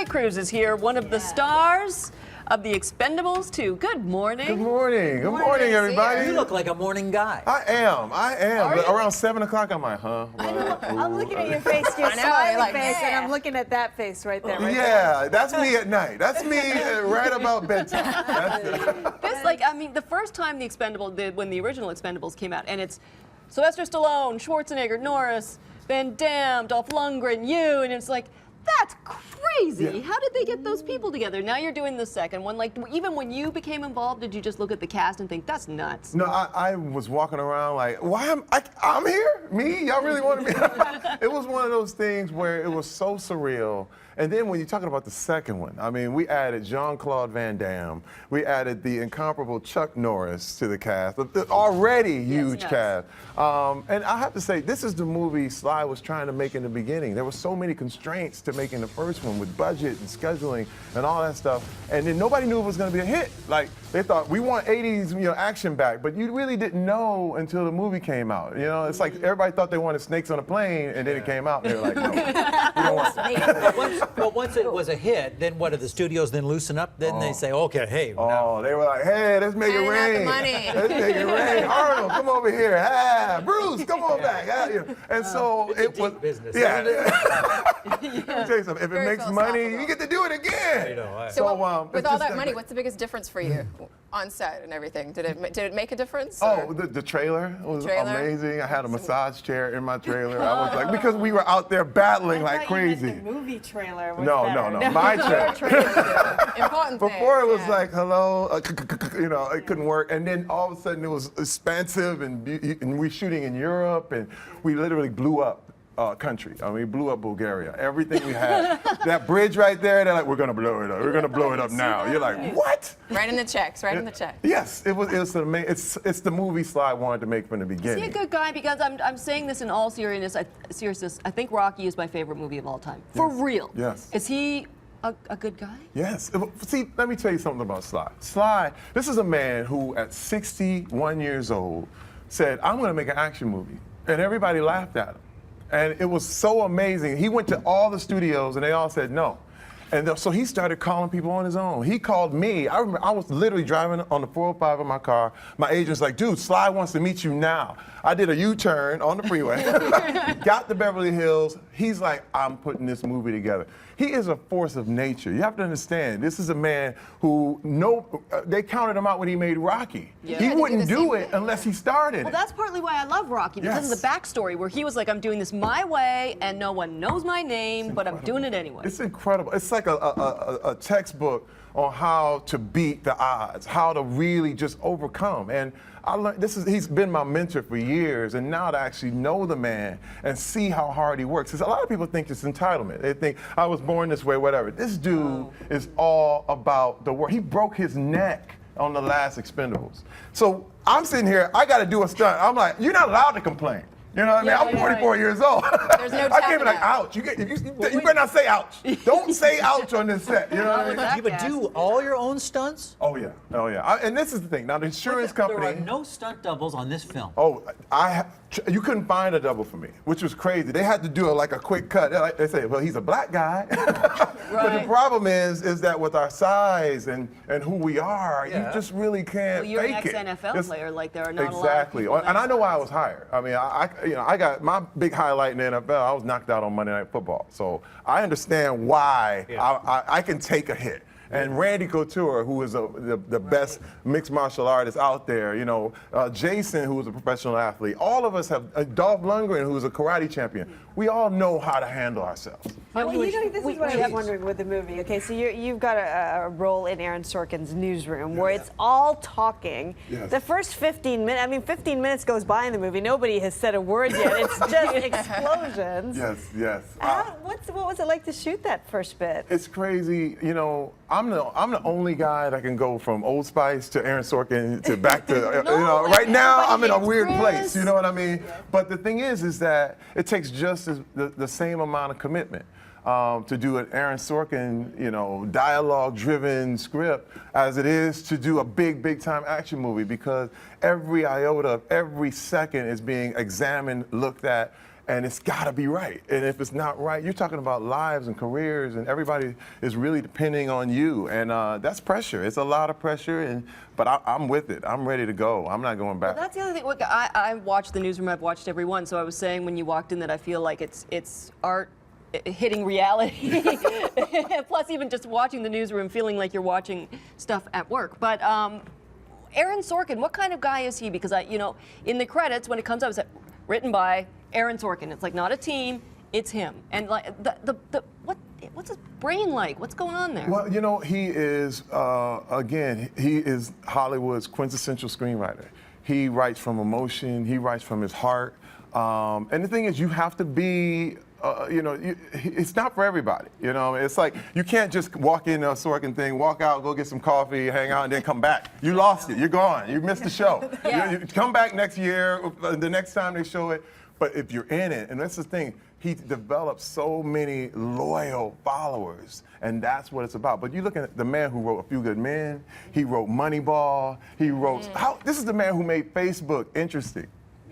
Terry Crews is here, one of the stars of the Expendables 2. Good morning. Good morning. Good morning, everybody. You look like a morning guy. I am. But around 7 o'clock, I'm like, huh? I'm looking at your face, your smiling face, and I'm looking at that face right there. Yeah, that's me at night. That's me right about bedtime. That's it. This, like, I mean, the first time the Expendables when the original Expendables came out, and it's Sylvester Stallone, Schwarzenegger, Norris, Van Damme, Dolph Lundgren, you, and it's like, that's crazy. Yeah. How did they get those people together? Now you're doing the second one. Like, even when you became involved, did you just look at the cast and think, that's nuts? No, I was walking around like, why am I'm here? Me? Y'all really wanted me? It was one of those things where it was so surreal. And then when you're talking about the second one, I mean, we added Jean-Claude Van Damme. We added the incomparable Chuck Norris to the cast. The already huge cast. And I have to say, this is the movie Sly was trying to make in the beginning. There were so many constraints to making the first one with budget and scheduling and all that stuff. And then nobody knew it was going to be a hit. Like, they thought, we want 80s action back, but you really didn't know until the movie came out. You know, it's like everybody thought they wanted snakes on a plane, and then it came out, and they were like, no, we don't want that. But once it was a hit, then what, do the studios then loosen up? Then they say, okay, hey. Oh, they were like, hey, let's make it rain. Let's make it rain. Arnold, come over here. Ah, Bruce, come on back. Ah, yeah. And so it's it was. business. Yeah. Let me tell you something. If it makes money, you get to do it again. You know, So, with it's all just that money, what's the biggest difference for you on set and everything? Did it make a difference? Oh, or? the trailer was Trailer? amazing. I had a massage chair in my trailer. I was like, because we were out there battling like crazy. The movie trailer was No, my trailer. Important thing. Before it was like, hello, it couldn't work. And then all of a sudden it was expensive, and we're shooting in Europe, and we literally blew up country. I mean, we blew up Bulgaria. Everything we had. That bridge right there, they're like, we're going to blow it up. We're going to blow it up now. You're like, what? Right in the checks, right in the check. Yes, it's the movie Sly wanted to make from the beginning. Is he a good guy? Because I'm saying this in all seriousness. I think Rocky is my favorite movie of all time. For real. Yes. Is he a good guy? Yes. See, let me tell you something about Sly. Sly, this is a man who at 61 years old said, I'm going to make an action movie. And everybody laughed at him. And it was so amazing. He went to all the studios, and they all said no. And so he started calling people on his own. He called me. I remember I was literally driving on the 405 in my car. My agent's like, dude, Sly wants to meet you now. I did a U-turn on the freeway, got to Beverly Hills. He's like, I'm putting this movie together. He is a force of nature. You have to understand, this is a man who, they counted him out when he made Rocky. Yeah. He wouldn't do it unless he started Well, that's partly why I love Rocky, because of the backstory, where he was like, I'm doing this my way, and no one knows my name, but I'm doing it anyway. It's incredible. It's like a textbook on how to beat the odds, how to really just overcome. And I learned, he's been my mentor for years, and now to actually know the man and see how hard he works. Because a lot of people think it's entitlement. They think, I was born this way, whatever. This dude is all about the work. He broke his neck on the last Expendables. So I'm sitting here, I got to do a stunt. I'm like, you're not allowed to complain. You know what I mean? I'm 44 years old. There's no I can't be tapping like, out. ouch. You better not say ouch. Don't say ouch on this set. You know what I mean? You would do all your own stunts? Oh, yeah. Oh, yeah. And this is the thing. Now, the insurance company. There are no stunt doubles on this film. Oh, you couldn't find a double for me, which was crazy. They had to do like a quick cut. They say, well, he's a black guy. But the problem is that with our size and who we are, you just really can't You're fake an ex-NFL player, like there are not exactly. a lot of people And I know why I was hired. I mean, I got my big highlight in the NFL. I was knocked out on Monday Night Football, so I understand why I can take a hit. And Randy Couture, who is the best mixed martial artist out there, Jason, who was a professional athlete, all of us have, Dolph Lundgren, who's a karate champion. We all know how to handle ourselves. Well, this is what I was wondering with the movie. Okay, so you've got a role in Aaron Sorkin's Newsroom where it's all talking. Yes. The first 15 minutes, 15 minutes goes by in the movie. Nobody has said a word yet. It's just explosions. Yes. What was it like to shoot that first bit? It's crazy. I'm the only guy that can go from Old Spice to Aaron Sorkin to back to, right now I'm in a weird place, you know what I mean? Yeah. But the thing is that it takes just the same amount of commitment to do an Aaron Sorkin, dialogue-driven script as it is to do a big time action movie, because every iota of every second is being examined, looked at, and it's got to be right. And if it's not right, you're talking about lives and careers, and everybody is really depending on you, and that's pressure. It's a lot of pressure, but I'm with it. I'm ready to go. I'm not going back. Well, that's the other thing. Look, I watched the Newsroom. I've watched every one. So I was saying when you walked in that I feel like it's art hitting reality. Plus, even just watching the Newsroom, feeling like you're watching stuff at work. But Aaron Sorkin, what kind of guy is he? Because in the credits when it comes up, it's written by Aaron Sorkin. It's like not a team, it's him. And like what's his brain like? What's going on there? Well, he is again, he is Hollywood's quintessential screenwriter. He writes from emotion. He writes from his heart. And the thing is, you have to be. It's not for everybody. It's like you can't just walk in a Sorkin thing, walk out, go get some coffee, hang out, and then come back. You lost it. You're gone. You missed the show. Yeah. You come back next year, the next time they show it. But if you're in it, and that's the thing, he developed so many loyal followers, and that's what it's about. But you look at the man who wrote A Few Good Men. He wrote Moneyball. He wrote. This is the man who made Facebook interesting.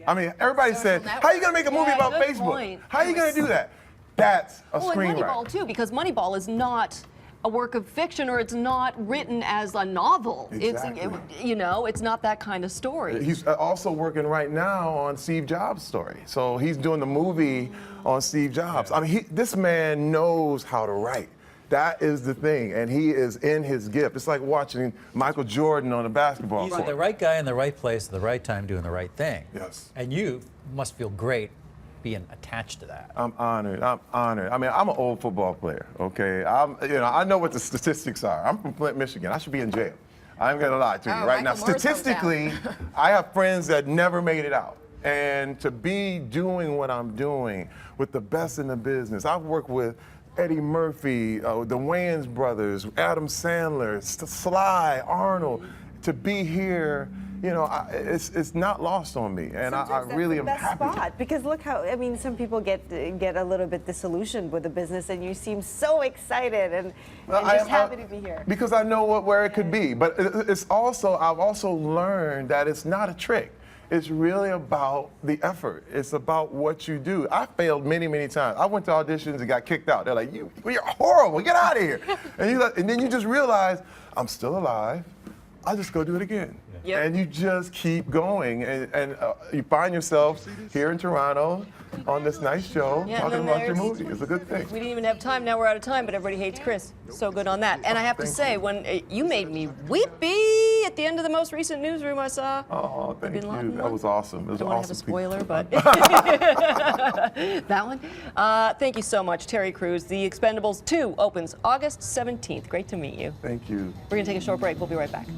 I mean, everybody said, how are you going to make a movie about good Facebook? point. How are you going to do that? That's a and screenwriter. Moneyball too, because Moneyball is not a work of fiction, or it's not written as a novel. Exactly. It's not that kind of story. He's also working right now on Steve Jobs' story. So he's doing the movie on Steve Jobs. I mean, this man knows how to write. That is the thing, and he is in his gift. It's like watching Michael Jordan on a basketball He's court. the right guy in the right place at the right time doing the right thing. Yes. And you must feel great being attached to that. I'm honored. I'm honored. I mean, I'm an old football player, okay? I know what the statistics are. I'm from Flint, Michigan. I should be in jail. I'm gonna lie to you right now. Michael Moore's Statistically, I have friends that never made it out. And to be doing what I'm doing with the best in the business, I've worked with Eddie Murphy, the Wayans brothers, Adam Sandler, Sly, Arnold. To be here, it's not lost on me, and I really am Best happy. spot, because look how some people get a little bit disillusioned with the business, and you seem so excited and just happy to be here. Because I know where it could be, but I've also learned that it's not a trick. It's really about the effort. It's about what you do. I failed many, many times. I went to auditions and got kicked out. They're like, you're horrible, get out of here. And then you just realize, I'm still alive. I'll just go do it again. Yep. And you just keep going. And you find yourself here in Toronto on this nice show talking about your movie. It's a good thing. We didn't even have time. Now we're out of time, but everybody hates Chris. So good on that. And I have to say, when you made me weepy at the end of the most recent Newsroom I saw. Oh, thank Bin you. Laden That one? was awesome. It was I don't want awesome. to have a spoiler, but that one. Thank you so much, Terry Crews. The Expendables 2 opens August 17th. Great to meet you. Thank you. We're going to take a short break. We'll be right back.